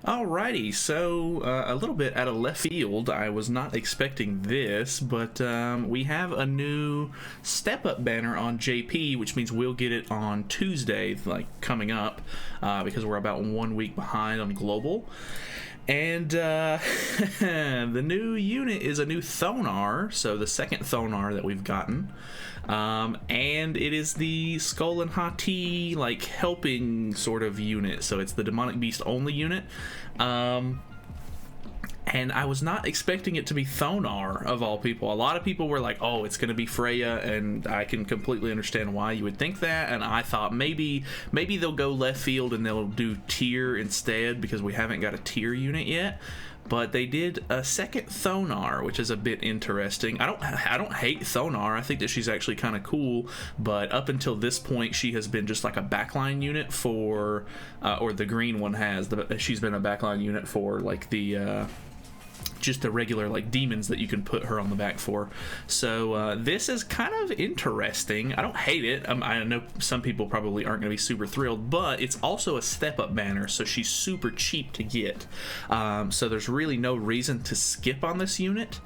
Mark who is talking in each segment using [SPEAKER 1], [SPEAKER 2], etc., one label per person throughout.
[SPEAKER 1] Alrighty, so a little bit out of left field. I was not expecting this, but we have a new step up banner on JP, which means we'll get it on Tuesday, like coming up, because we're about 1 week behind on global. And the new unit is a new Thonar, so the second Thonar that we've gotten. And it is the Skull and Hati, like, helping sort of unit, so it's the Demonic Beast only unit. And I was not expecting it to be Thonar, of all people. A lot of people were like, oh, it's going to be Freya, and I can completely understand why you would think that. And I thought maybe they'll go left field and they'll do Tyr instead, because we haven't got a Tyr unit yet. But they did a second Thonar, which is a bit interesting. I don't hate Thonar. I think that she's actually kind of cool. But up until this point, she has been just like a backline unit for, or the green one has. She's been a backline unit for like the just the regular like demons that you can put her on the back for. So this is kind of interesting. I don't hate it. I know some people probably aren't going to be super thrilled, but it's also a step up banner, so she's super cheap to get. So there's really no reason to skip on this unit.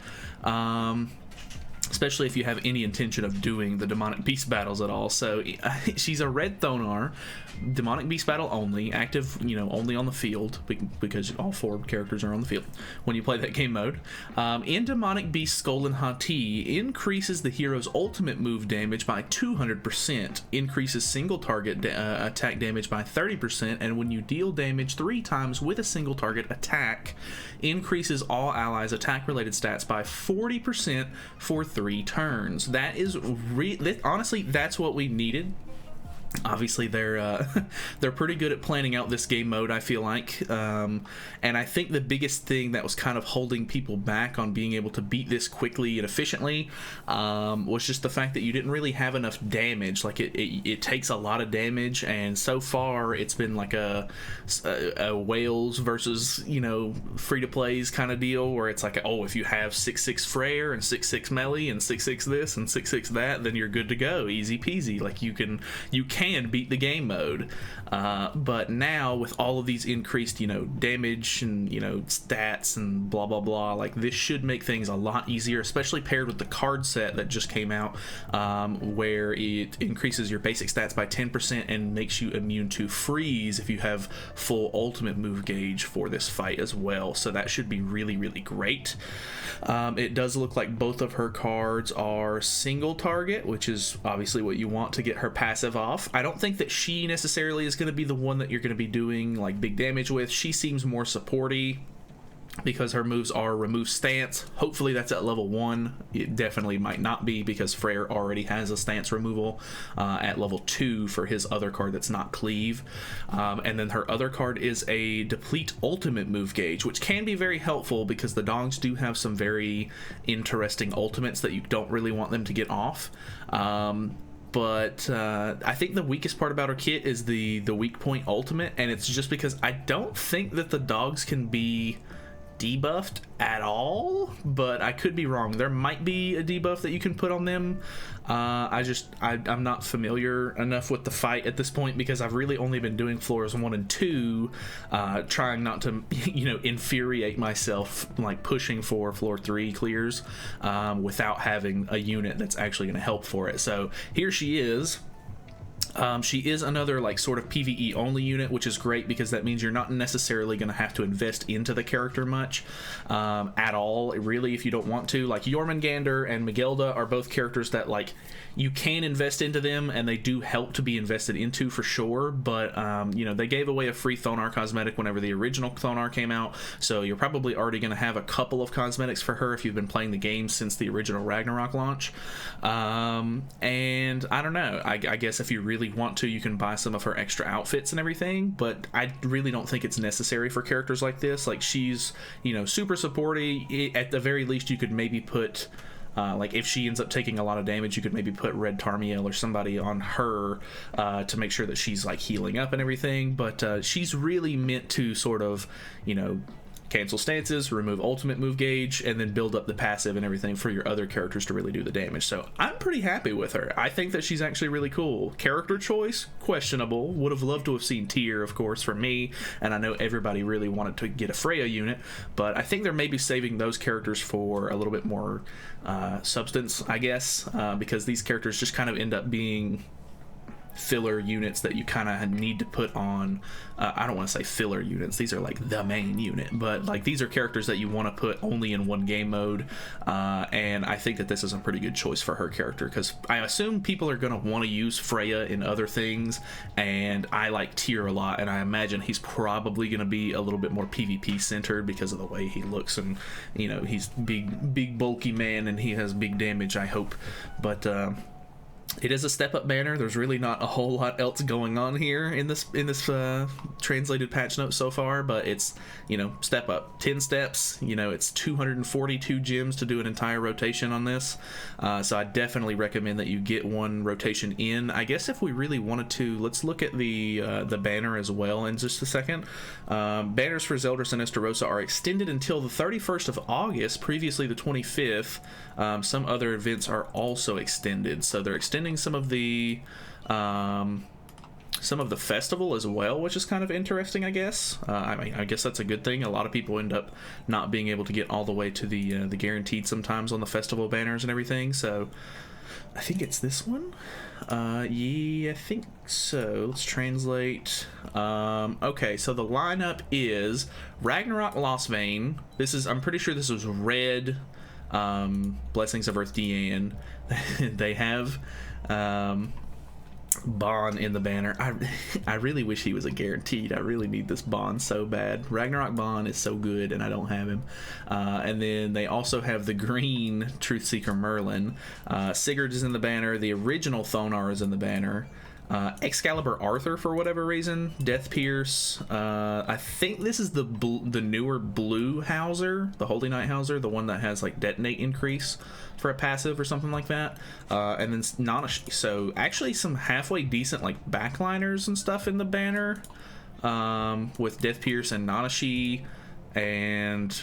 [SPEAKER 1] Especially if you have any intention of doing the Demonic Beast battles at all. So she's a red Thonar, Demonic Beast battle only, active, only on the field, because all 4 characters are on the field when you play that game mode. In Demonic Beast Skull and Hati, increases the hero's ultimate move damage by 200%, increases single target attack damage by 30%, and when you deal damage 3 times with a single target attack, increases all allies' attack-related stats by 40% for 3 turns. That is honestly, that's what we needed. Obviously, they're pretty good at planning out this game mode, I feel like, and I think the biggest thing that was kind of holding people back on being able to beat this quickly and efficiently was just the fact that you didn't really have enough damage. Like it takes a lot of damage, and so far it's been like a Wales versus free to plays kind of deal, where it's like, oh, if you have 6/6 Freyr and 6/6 melee and 6/6 this and 6/6 that, then you're good to go, easy peasy. Like you can beat the game mode, but now with all of these increased damage and stats and blah blah blah, like this should make things a lot easier, especially paired with the card set that just came out, where it increases your basic stats by 10% and makes you immune to freeze if you have full ultimate move gauge for this fight as well. So that should be really really great. It does look like both of her cards are single target, which is obviously what you want to get her passive off. I don't think that she necessarily is going to be the one that you're going to be doing like big damage with. She seems more supporty because her moves are remove stance. Hopefully that's at level 1. It definitely might not be, because Freyr already has a stance removal at level 2 for his other card that's not cleave. And then her other card is a deplete ultimate move gauge, which can be very helpful because the dogs do have some very interesting ultimates that you don't really want them to get off. But I think the weakest part about her kit is the weak point ultimate, and it's just because I don't think that the dogs can be debuffed at all, but I could be wrong. There might be a debuff that you can put on them. I'm not familiar enough with the fight at this point, because I've really only been doing floors 1 and 2, trying not to infuriate myself like pushing for floor 3 clears without having a unit that's actually going to help for it. So here she is. She is another like sort of PvE only unit, which is great because that means you're not necessarily going to have to invest into the character much at all, really, if you don't want to. Like Jormungandr and Magelda are both characters that like you can invest into them, and they do help to be invested into for sure, but they gave away a free Thonar cosmetic whenever the original Thonar came out, so you're probably already going to have a couple of cosmetics for her if you've been playing the game since the original Ragnarok launch. And I don't know, I guess if you really want to, you can buy some of her extra outfits and everything, but I really don't think it's necessary for characters like this. Like she's super supporty. At the very least you could maybe put like if she ends up taking a lot of damage, you could maybe put Red Tarmiel or somebody on her to make sure that she's like healing up and everything, but she's really meant to sort of cancel stances, remove ultimate move gauge, and then build up the passive and everything for your other characters to really do the damage. So I'm pretty happy with her. I think that she's actually really cool. Character choice, questionable. Would have loved to have seen Tyr, of course, for me, and I know everybody really wanted to get a Freya unit, but I think they're maybe saving those characters for a little bit more substance, I guess, because these characters just kind of end up being filler units that you kind of need to put on. I don't want to say filler units, these are like the main unit, but like these are characters that you want to put only in one game mode, and I think that this is a pretty good choice for her character, because I assume people are going to want to use Freya in other things, and I like Tyr a lot, and I imagine he's probably going to be a little bit more PvP centered because of the way he looks, and you know, he's big bulky man and he has big damage, I hope. But it is a step-up banner. There's really not a whole lot else going on here in this translated patch note so far, but it's, you know, step up 10 steps. You know, it's 242 gems to do an entire rotation on this, so I definitely recommend that you get one rotation in. I guess if we really wanted to, let's look at the banner as well in just a second. Banners for Zelda Sinister Rosa are extended until the 31st of August, previously the 25th. Some other events are also extended, so they're extending some of the festival as well, which is kind of interesting, I guess. I mean, I guess that's a good thing. A lot of people end up not being able to get all the way to the guaranteed sometimes on the festival banners and everything, so I think it's this one. Yeah, I think so. Let's translate. Okay, so the lineup is Ragnarok Lostvane. I'm pretty sure this was red. Blessings of Earth Deanne. They have Bond in the banner. I really wish he was a guaranteed. I really need this Bond so bad. Ragnarok Bond is so good, and I don't have him. And then they also have the green Truthseeker Merlin. Sigurd is in the banner. The original Thonar is in the banner. Excalibur Arthur for whatever reason. Death Pierce. I think this is the newer blue Hauser, the Holy Knight Hauser, the one that has like detonate increase for a passive or something like that. And then Nanashi. So actually some halfway decent like backliners and stuff in the banner, with Death Pierce and Nanashi. And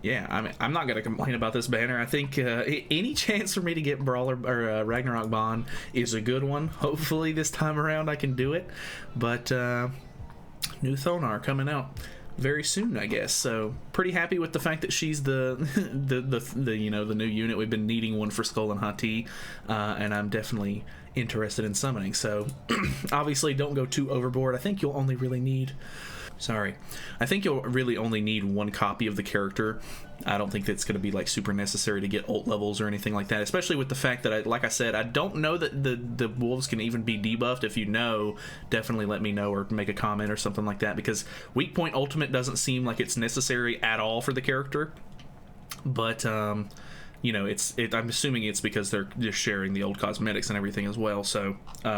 [SPEAKER 1] yeah, I mean, I'm not going to complain about this banner. I think any chance for me to get Brawler or Ragnarok Bond is a good one. Hopefully this time around I can do it. But new Thonar coming out very soon, I guess. So pretty happy with the fact that she's the you know, the new unit. We've been needing one for Skull and Hati, and I'm definitely interested in summoning. So obviously don't go too overboard. I think you'll only really need... I think you'll really only need one copy of the character. I don't think that's going to be like super necessary to get ult levels or anything like that, especially with the fact that, like I said, I don't know that the wolves can even be debuffed. If you know, definitely let me know or make a comment or something like that, because weak point ultimate doesn't seem like it's necessary at all for the character. But you know, I'm assuming it's because they're just sharing the old cosmetics and everything as well, so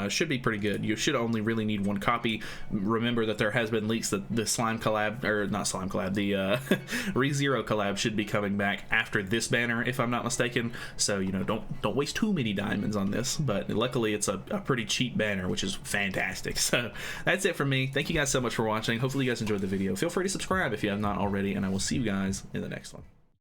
[SPEAKER 1] should be pretty good. You should only really need one copy. Remember that there has been leaks that the slime collab, or not slime collab, the ReZero collab should be coming back after this banner, if I'm not mistaken. So, you know, don't waste too many diamonds on this, but luckily it's a pretty cheap banner, which is fantastic. So that's it from me. Thank you guys so much for watching. Hopefully you guys enjoyed the video. Feel free to subscribe if you have not already, and I will see you guys in the next one.